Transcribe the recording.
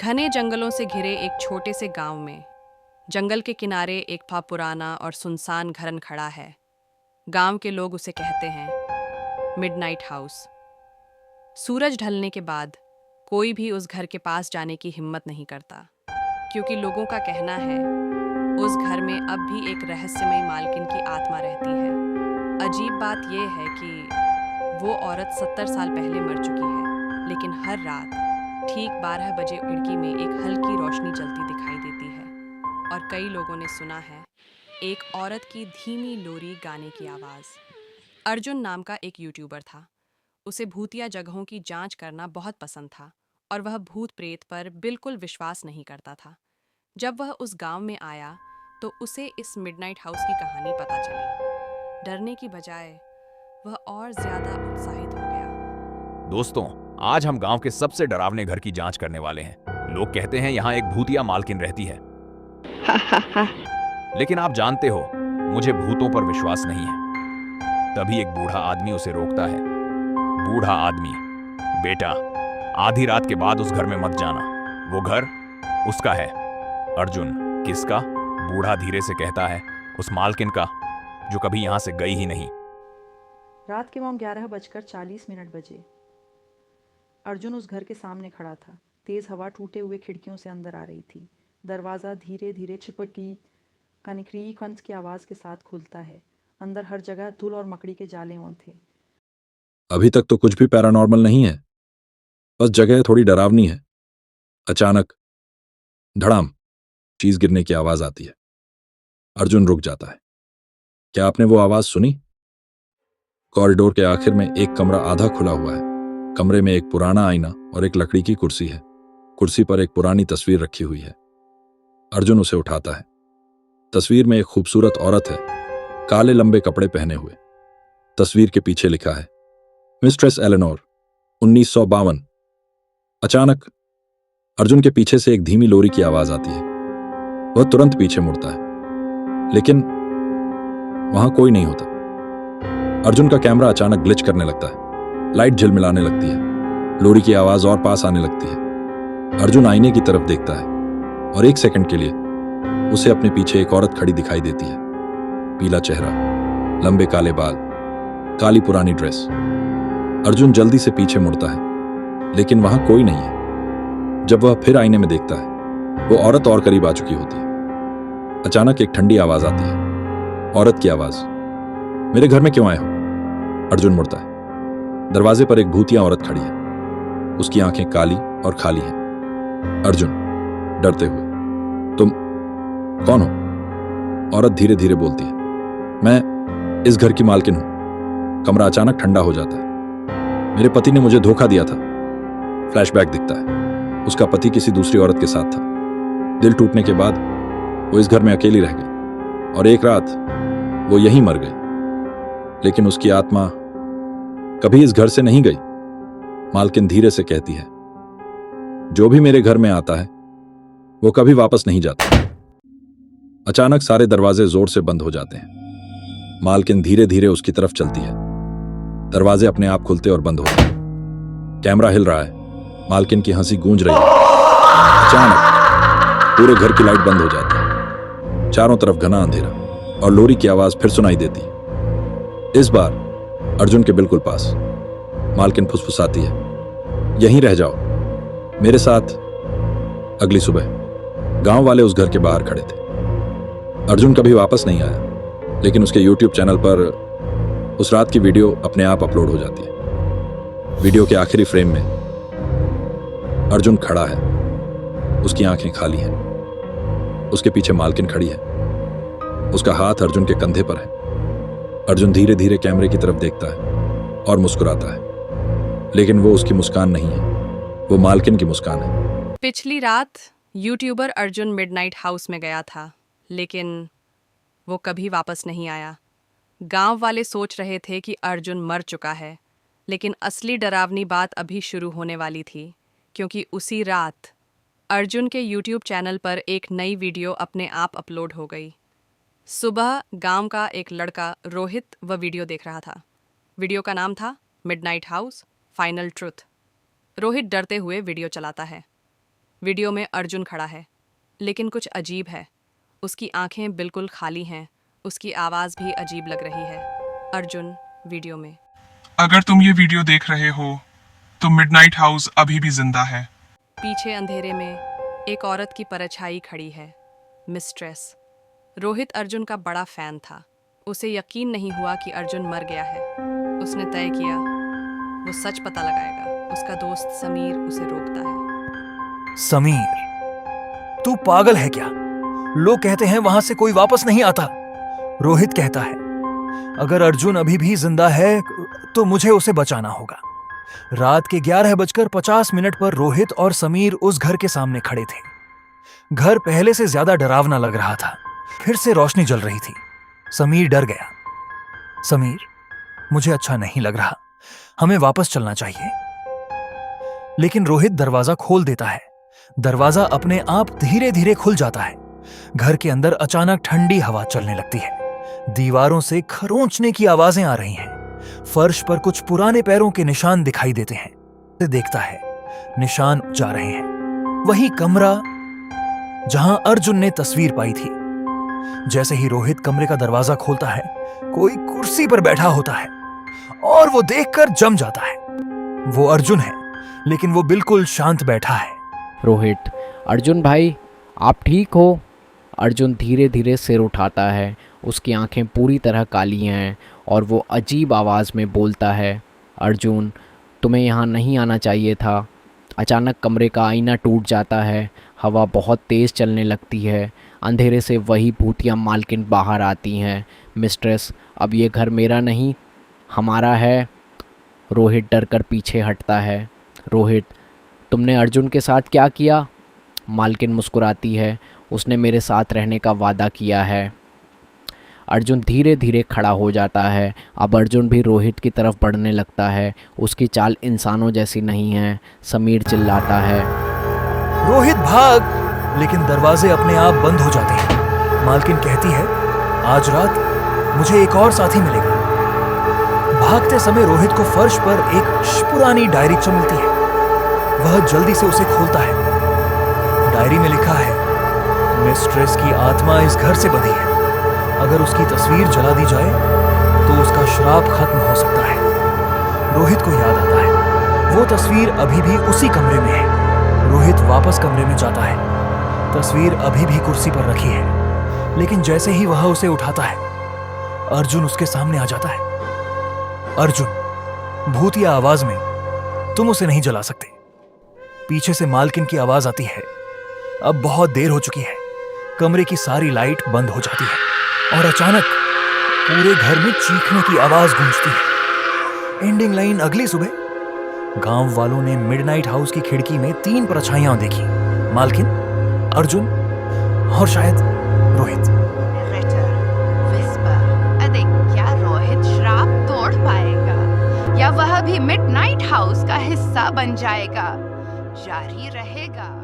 घने जंगलों से घिरे एक छोटे से गांव में जंगल के किनारे एक पुराना और सुनसान घरन खड़ा है। गांव के लोग उसे कहते हैं मिडनाइट हाउस। सूरज ढलने के बाद कोई भी उस घर के पास जाने की हिम्मत नहीं करता, क्योंकि लोगों का कहना है उस घर में अब भी एक रहस्यमयी मालकिन की आत्मा रहती है। अजीब बात यह है कि वो औरत 70 साल पहले मर चुकी है, लेकिन हर रात ठीक 12 बजे खिड़की में एक हल्की रोशनी जलती दिखाई देती है। और कई लोगों ने सुना है एक औरत की धीमी लोरी गाने की आवाज़। अर्जुन नाम का एक यूट्यूबर था। उसे भूतिया जगहों की जांच करना बहुत पसंद था और वह भूत प्रेत पर बिल्कुल विश्वास नहीं करता था। जब वह उस गांव में आया तो उसे इस मिडनाइट हाउस की कहानी पता चली। डरने की बजाय वह और ज्यादा उत्साहित हो गया। दोस्तों, आज हम गांव के सबसे डरावने घर की जांच करने वाले हैं। लोग कहते हैं यहाँ एक भूतिया मालकिन रहती है। लेकिन आप जानते हो, मुझे भूतों पर विश्वास नहीं है। तभी एक बूढ़ा आदमी उसे रोकता है। बूढ़ा आदमी, बेटा, आधी रात के बाद उस घर में मत जाना। वो घर उसका है। अर्जुन, किसका? बूढ़ा धीरे से कहता है, उस मालकिन का, जो कभी यहां से गई ही नहीं। रात के 11:40 बजे अर्जुन उस घर के सामने खड़ा था। तेज हवा टूटे हुए खिड़कियों से अंदर आ रही थी। दरवाज़ा धीरे धीरे छिपकी कनखरी खंच की आवाज़ के साथ खुलता है। अंदर हर जगह धूल और मकड़ी के जाले थे। अभी तक तो कुछ भी पैरानॉर्मल नहीं है, बस जगह थोड़ी डरावनी है। अचानक धड़ाम चीज गिरने की आवाज आती है। अर्जुन रुक जाता है। क्या आपने वो आवाज सुनी? कॉरिडोर के आखिर में एक कमरा आधा खुला हुआ है। कमरे में एक पुराना आईना और एक लकड़ी की कुर्सी है। कुर्सी पर एक पुरानी तस्वीर रखी हुई है। अर्जुन उसे उठाता है। तस्वीर में एक खूबसूरत औरत है, काले लंबे कपड़े पहने हुए। तस्वीर के पीछे लिखा है मिस्ट्रेस एलेनोर, 1952। अचानक अर्जुन के पीछे से एक धीमी लोरी की आवाज आती है। वह तुरंत पीछे मुड़ता है, लेकिन वहां कोई नहीं होता। अर्जुन का कैमरा अचानक ग्लिच करने लगता है। लाइट झिलमिलाने लगती है। लोरी की आवाज और पास आने लगती है। अर्जुन आईने की तरफ देखता है और एक सेकंड के लिए उसे अपने पीछे एक औरत खड़ी दिखाई देती है। पीला चेहरा, लंबे काले बाल, काली पुरानी ड्रेस। अर्जुन जल्दी से पीछे मुड़ता है, लेकिन वहां कोई नहीं है। जब वह फिर आईने में देखता है, वो औरत और करीब आ चुकी होती है। अचानक एक ठंडी आवाज आती है, औरत की आवाज। मेरे घर में क्यों आए हो? अर्जुन मुड़ता है। दरवाजे पर एक भूतिया औरत खड़ी है। उसकी आंखें काली और खाली हैं। अर्जुन डरते हुए, तुम कौन हो? औरत धीरे धीरे बोलती है, मैं इस घर की मालकिन हूं। कमरा अचानक ठंडा हो जाता है। मेरे पति ने मुझे धोखा दिया था। फ्लैशबैक दिखता है। उसका पति किसी दूसरी औरत के साथ था। दिल टूटने के बाद वो इस घर में अकेली रह गई और एक रात वो यहीं मर गई। लेकिन उसकी आत्मा कभी इस घर से नहीं गई। मालकिन धीरे से कहती है, जो भी मेरे घर में आता है वो कभी वापस नहीं जाता। अचानक सारे दरवाजे जोर से बंद हो जाते हैं। मालकिन धीरे धीरे उसकी तरफ चलती है। दरवाजे अपने आप खुलते और बंद होते हैं। कैमरा हिल रहा है। मालकिन की हंसी गूंज रही है। अचानक पूरे घर की लाइट बंद हो जाती है। चारों तरफ घना अंधेरा और लोरी की आवाज फिर सुनाई देती है। इस बार अर्जुन के बिल्कुल पास। मालकिन फुसफुसाती है, यहीं रह जाओ मेरे साथ। अगली सुबह गांव वाले उस घर के बाहर खड़े थे। अर्जुन कभी वापस नहीं आया, लेकिन उसके YouTube चैनल पर उस रात की वीडियो अपने आप अपलोड हो जाती है। वीडियो के आखिरी फ्रेम में अर्जुन खड़ा है। उसकी आंखें खाली हैं। उसके पीछे मालकिन खड़ी है। उसका हाथ अर्जुन के कंधे पर है। अर्जुन धीरे धीरे कैमरे की तरफ देखता है और मुस्कुराता है, लेकिन वो उसकी मुस्कान नहीं है, वो मालकिन की मुस्कान है। पिछली रात यूट्यूबर अर्जुन मिडनाइट हाउस में गया था, लेकिन वो कभी वापस नहीं आया। गांव वाले सोच रहे थे कि अर्जुन मर चुका है, लेकिन असली डरावनी बात अभी शुरू होने वाली थी, क्योंकि उसी रात अर्जुन के यूट्यूब चैनल पर एक नई वीडियो अपने आप अपलोड हो गई। सुबह गांव का एक लड़का रोहित वह वीडियो देख रहा था। वीडियो का नाम था midnight house final truth. Rohit डरते हुए वीडियो चलाता है। वीडियो में अर्जुन खड़ा है, लेकिन कुछ अजीब है। उसकी आंखें बिल्कुल खाली हैं, उसकी आवाज़ भी अजीब लग रही है। अर्जुन वीडियो में। अगर तुम ये वीडियो देख रहे हो तो मिडनाइट हाउस अभी भी जिंदा है। पीछे अंधेरे में एक औरत की परछाई खड़ी है, मिस्ट्रेस। रोहित अर्जुन का बड़ा फैन था। उसे यकीन नहीं हुआ कि अर्जुन मर गया है। उसने तय किया वो सच पता लगाएगा। उसका दोस्त समीर उसे रोकता है। समीर, तू पागल है क्या? लोग कहते हैं वहां से कोई वापस नहीं आता। रोहित कहता है अगर अर्जुन अभी भी जिंदा है तो मुझे उसे बचाना होगा। रात के 11:50 पर रोहित और समीर उस घर के सामने खड़े थे। घर पहले से ज्यादा डरावना लग रहा था। फिर से रोशनी जल रही थी। समीर डर गया। समीर, मुझे अच्छा नहीं लग रहा, हमें वापस चलना चाहिए। लेकिन रोहित दरवाजा खोल देता है। दरवाजा अपने आप धीरे धीरे खुल जाता है। घर के अंदर अचानक ठंडी हवा चलने लगती है। दीवारों से खरोंचने की आवाजें आ रही हैं। फर्श पर कुछ पुराने पैरों के निशान दिखाई देते हैं। उसे देखता है, निशान जा रहे हैं। वही कमरा जहां अर्जुन ने तस्वीर पाई थी। जैसे ही रोहित कमरे का दरवाजा खोलता है, कोई कुर्सी पर बैठा होता है और वो देखकर जम जाता है। वो अर्जुन है, लेकिन वो बिल्कुल शांत बैठा है। रोहित, अर्जुन भाई, आप ठीक हो? अर्जुन धीरे धीरे सिर उठाता है। उसकी आंखें पूरी तरह काली हैं और वो अजीब आवाज़ में बोलता है, अर्जुन, तुम्हें यहाँ नहीं आना चाहिए था। अचानक कमरे का आईना टूट जाता है। हवा बहुत तेज़ चलने लगती है। अंधेरे से वही भूतिया मालकिन बाहर आती हैं। मिस्ट्रेस, अब ये घर मेरा नहीं, हमारा है। रोहित डर कर पीछे हटता है। रोहित, तुमने अर्जुन के साथ क्या किया? मालकिन मुस्कुराती है। उसने मेरे साथ रहने का वादा किया है। अर्जुन धीरे धीरे खड़ा हो जाता है। अब अर्जुन भी रोहित की तरफ बढ़ने लगता है। उसकी चाल इंसानों जैसी नहीं है। समीर चिल्लाता है, रोहित भाग! लेकिन दरवाजे अपने आप बंद हो जाते हैं। मालकिन कहती है, आज रात मुझे एक और साथी मिलेगा। भागते समय रोहित को फर्श पर एक पुरानी डायरी मिलती है। वह जल्दी से उसे खोलता है। डायरी में लिखा है, मिस्ट्रेस की आत्मा इस घर से बंधी है। अगर उसकी तस्वीर जला दी जाए तो उसका श्राप खत्म हो सकता है। रोहित को याद आता है वो तस्वीर अभी भी उसी कमरे में है। रोहित वापस कमरे में जाता है। तस्वीर अभी भी कुर्सी पर रखी है, लेकिन जैसे ही वह उसे उठाता है, अर्जुन उसके सामने आ जाता है। अर्जुन, भूतिया आवाज में, तुम उसे नहीं जला सकते। पीछे से मालकिन की आवाज आती है। अब बहुत देर हो चुकी है। कमरे की सारी लाइट बंद हो जाती है और अचानक पूरे घर में चीखने की आवाज गूंजती है। एंडिंग लाइन अगली सुबह। गांव वालों ने मिडनाइट हाउस की खिड़की में 3 परछाइयां देखी, मालकिन, अर्जुन और शायद रोहित। क्या रोहित श्राप तोड़ पाएगा या वह भी मिडनाइट हाउस का हिस्सा बन जाएगा? जारी रहेगा।